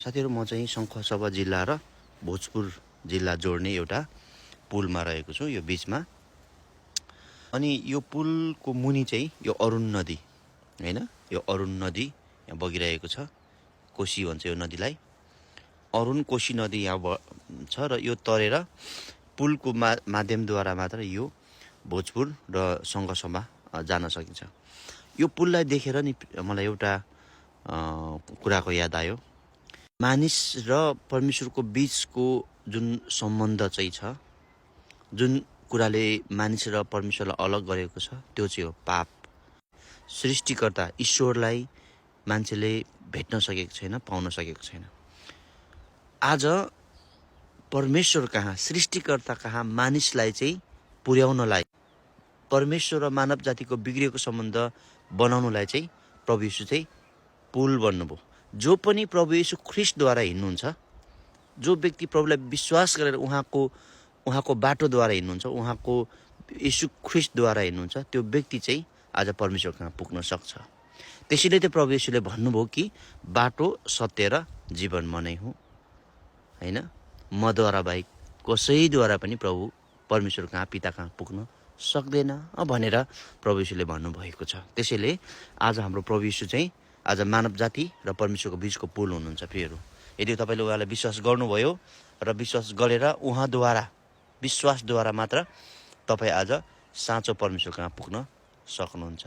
साथीहरु म चाहिँ शङ्खसभा जिल्ला र भोजपुर जिल्ला जोड्ने एउटा पुलमा रहेको छु यो बीचमा। अनि यो पुलको मुनि चाहिँ यो अरुण नदी हैन, यो अरुण नदी यहाँ बगिरहेको छ। कोशी भन्छ यो नदीलाई। अरुण कोशी नदी यहाँ छ र यो तरेर पुलको माध्यमद्वारा मात्र यो भोजपुर र शङ्खसभा जान सकिन्छ। यो पुललाई देखेर नि मलाई एउटा कुराको याद आयो। मानिस र परमेश्वरको बीचको जुन सम्बन्ध चाहिँ छ, जुन कुराले मानिस र परमेश्वरलाई अलग गरेको छ, त्यो चाहिँ हो पाप। सृष्टिकर्ता ईश्वरलाई मान्छेले भेट्न सकेको छैन, पाउन सकेको छैन। आज परमेश्वर कहाँ, सृष्टिकर्ता कहाँ मानिसलाई चाहिँ पुर्याउनलाई, परमेश्वर र मानव जातिको बिग्रिएको सम्बन्ध बनाउनलाई चाहिँ प्रभु येशू चाहिँ पुल बन्नुभयो। जो पनि प्रभु येशू ख्रीष्टद्वारा हिँड्नुहुन्छ, जो व्यक्ति प्रभुलाई विश्वास गरेर उहाँको बाटोद्वारा हिँड्नुहुन्छ, उहाँको येशू ख्रीष्टद्वारा हिँड्नुहुन्छ, त्यो व्यक्ति चाहिँ आज परमेश्वर कहाँ पुग्न सक्छ। त्यसैले त प्रभु येशूले भन्नुभयो कि बाटो, सत्य र जीवन म नै हुँ हैन। मद्वारा बाहेक कसैद्वारा पनि प्रभु परमेश्वर कहाँ, पिता कहाँ पुग्न सक्दैन भनेर प्रभु येशूले भन्नुभएको छ। त्यसैले आज हाम्रो प्रभु येशू चाहिँ आज मानव जाति र परमेश्वरको बीचको पुल हुनुहुन्छ। प्रियहरू, यदि तपाईँले उहाँलाई विश्वास गर्नुभयो र विश्वास गरेर उहाँद्वारा, विश्वासद्वारा मात्र तपाईँ आज साँचो परमेश्वर कहाँ पुग्न सक्नुहुन्छ।